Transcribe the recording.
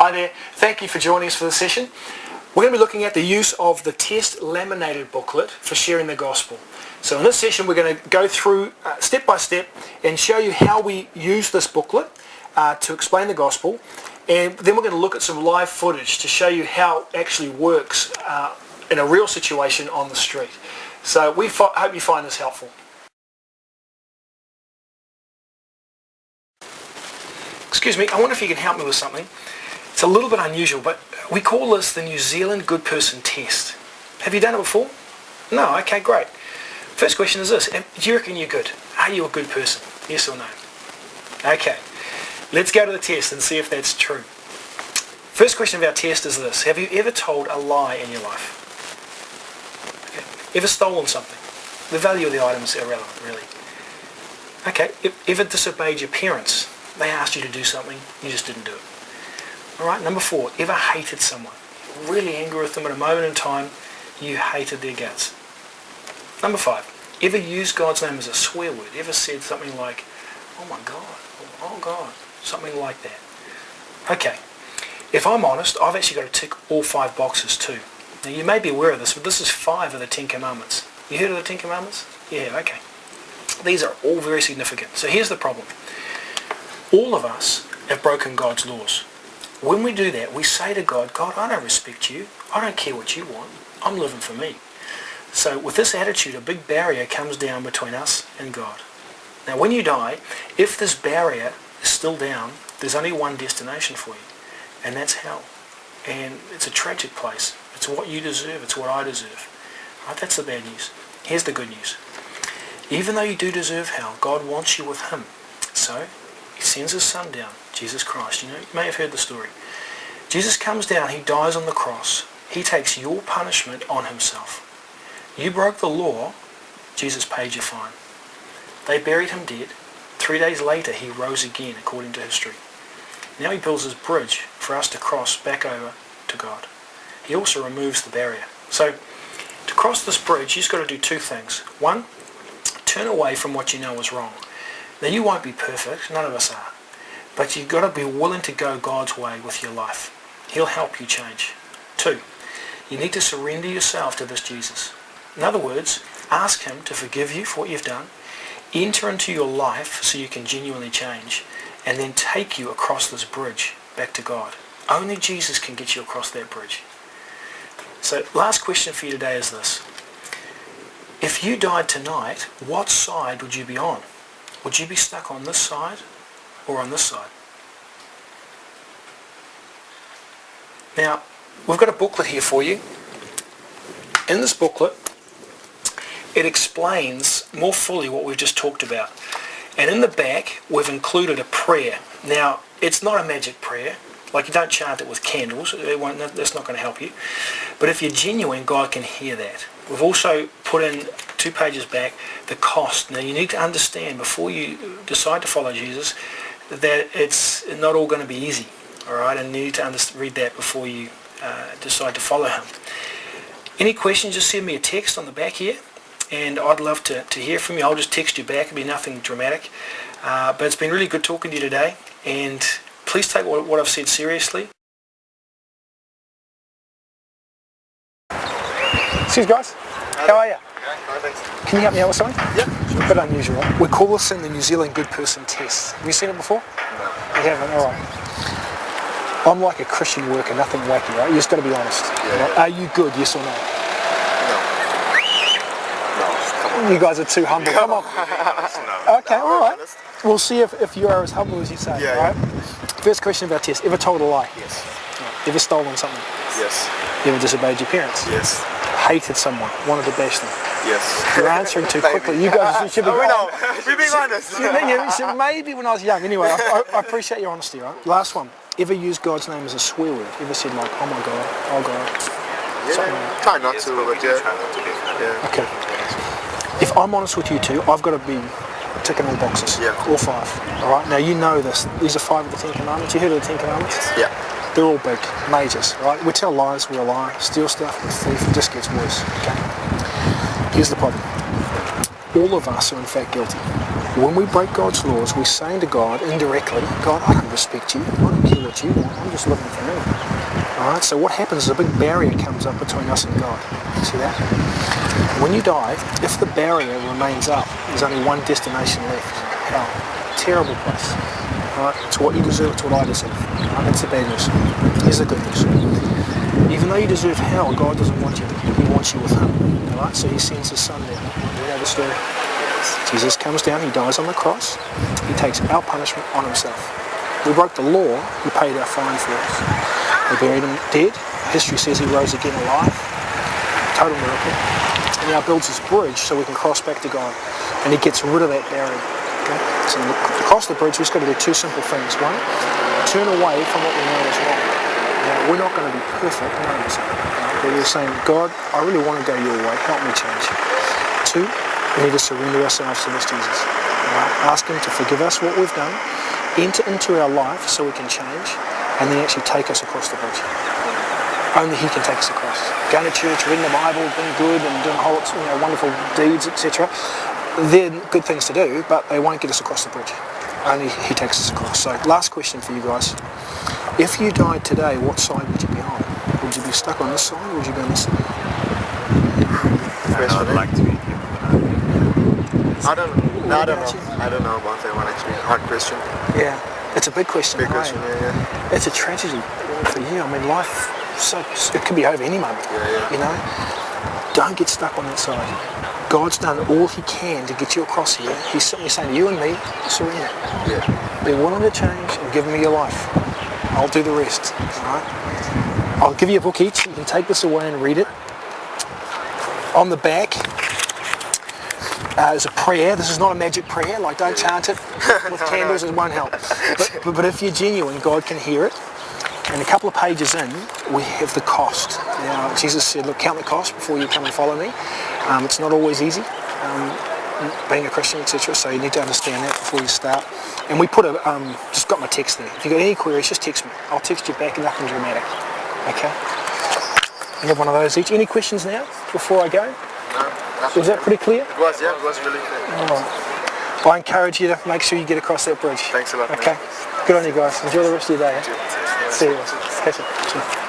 Hi there, thank you for joining us for this session. We're going to be looking at the use of the test laminated booklet for sharing the gospel. So in this session we're going to go through step by step and show you how we use this booklet to explain the gospel, and then we're going to look at some live footage to show you how it actually works in a real situation on the street. So we hope you find this helpful. Excuse me, I wonder if you can help me with something. It's a little bit unusual, but we call this the New Zealand Good Person Test. Have you done it before? No? Okay, great. First question is this: do you reckon you're good? Are you a good person? Yes or no? Okay, let's go to the test and see if that's true. First question of our test is this: have you ever told a lie in your life? Okay. Ever stolen something? The value of the item is irrelevant, really. Okay, ever disobeyed your parents? They asked you to do something, you just didn't do it. Alright, number 4, ever hated someone? Really angry with them at a moment in time, you hated their guts. Number 5, ever used God's name as a swear word? Ever said something like, oh my God, oh God, something like that? Okay, if I'm honest, I've actually got to tick all 5 boxes too. Now you may be aware of this, but this is 5 of the 10 Commandments. You heard of the 10 Commandments? Yeah, okay. These are all very significant. So here's the problem. All of us have broken God's laws. When we do that, we say to God, God, I don't respect you. I don't care what you want. I'm living for me. So with this attitude, a big barrier comes down between us and God. Now when you die, if this barrier is still down, there's only one destination for you, and that's hell. And it's a tragic place. It's what you deserve. It's what I deserve. Right? That's the bad news. Here's the good news. Even though you do deserve hell, God wants you with Him. So He sends His Son down, Jesus Christ. You may have heard the story. Jesus comes down, He dies on the cross. He takes your punishment on Himself. You broke the law, Jesus paid your fine. They buried Him dead. 3 days later, He rose again, according to history. Now He builds His bridge for us to cross back over to God. He also removes the barrier. So, to cross this bridge, you've just got to do 2 things. 1, turn away from what you know is wrong. Now you won't be perfect, none of us are, but you've got to be willing to go God's way with your life. He'll help you change. 2, you need to surrender yourself to this Jesus. In other words, ask Him to forgive you for what you've done, enter into your life so you can genuinely change, and then take you across this bridge back to God. Only Jesus can get you across that bridge. So last question for you today is this: if you died tonight, what side would you be on? Would you be stuck on this side or on this side? Now, we've got a booklet here for you. In this booklet, it explains more fully what we've just talked about. And in the back, we've included a prayer. Now, it's not a magic prayer. Like, you don't chant it with candles. That's not going to help you. But if you're genuine, God can hear that. We've also put in 2 pages back the cost. Now you need to understand before you decide to follow Jesus that it's not all going to be easy. Alright, and you need to read that before you decide to follow Him. Any questions, just send me a text on the back here, and I'd love to hear from you. I'll just text you back. It'll be nothing dramatic. But it's been really good talking to you today, and please take what I've said seriously. Cheers guys, how are you? Can you help me out with something? Yeah, sure. A bit unusual, right? We call this thing the New Zealand Good Person Test. Have you seen it before? No. You haven't? Alright. I'm like a Christian worker, nothing wacky, right? You just got to be honest. Yeah, right? Are you good, yes or no? No. Come on. You guys are too humble, come on. No. Okay, alright. We'll see if you are as humble as you say, yeah, alright? Yeah. First question of our test, ever told a lie? Yes. Right. Ever stolen something? Yes. Ever disobeyed your parents? Yes. Hated someone, wanted to bash them? Yes. You're answering too quickly. You guys should be going. We're being honest. Maybe when I was young. Anyway, I appreciate your honesty, right? Last one. Ever used God's name as a swear word? Ever said like, oh my God, oh God? Yeah, try not to, but yeah. Okay. If I'm honest with you two, I've got to be ticking all boxes. Yeah. All 5. All right. Now you know this. These are 5 of the 10 Commandments. You heard of the 10 Commandments? Yeah. They're all big, majors, right? We tell lies, we're a liar. Steal stuff, we're a thief. It just gets worse, okay? Here's the problem. All of us are in fact guilty. When we break God's laws, we're saying to God indirectly, God, I don't respect you. I don't care what you want. I'm just looking for me. All right. So what happens is a big barrier comes up between us and God. See that? When you die, if the barrier remains up, there's only one destination left. Hell. Terrible place. All right. It's what you deserve. It's what I deserve. All right? That's the bad news. Here's the good news. Even though you deserve hell, God doesn't want you there. He wants you with Him. All right. So He sends His Son down. You know the story. Jesus comes down, He dies on the cross, He takes our punishment on Himself. We broke the law, He paid our fine for us. They buried Him dead, history says He rose again alive, total miracle. And He now builds this bridge so we can cross back to God. And He gets rid of that barrier. Okay? So to cross the bridge, we've just got to do two simple things. One, turn away from what we know is wrong. Now, we're not going to be perfect, none of us are. But we're saying, God, I really want to go your way, help me change. Two, we need to surrender ourselves to this Jesus. Right? Ask Him to forgive us what we've done, enter into our life so we can change, and then actually take us across the bridge. Only He can take us across. Going to church, reading the Bible, being good, and doing whole, wonderful deeds, etc. They're good things to do, but they won't get us across the bridge. Only He takes us across. So, last question for you guys. If you died today, what side would you be on? Would you be stuck on this side, or would you be on this side? I would like to be here. I don't know about that one actually. Hard question. Yeah, it's a big question. Big question, yeah. It's a tragedy for you. I mean, life, it could be over any moment. Yeah. Don't get stuck on that side. God's done all He can to get you across here. He's simply saying to you and me, surrender. Yeah. Be willing to change and give me your life. I'll do the rest. All right? I'll give you a book each. You can take this away and read it. On the back, there's a prayer. This is not a magic prayer. Like, don't chant it with candles. It won't help. But if you're genuine, God can hear it. And a couple of pages in, we have the cost. Now, Jesus said, look, count the cost before you come and follow me. It's not always easy, being a Christian, etc. So you need to understand that before you start. And we put just got my text there. If you've got any queries, just text me. I'll text you back, nothing dramatic. Okay? You have one of those each. Any questions now before I go? No. Was that pretty clear? It was, yeah. It was really clear. All right. Well, I encourage you to make sure you get across that bridge. Thanks a lot. Okay. Man. Good on you guys. Enjoy the rest of your day. Eh? See you. Catch you.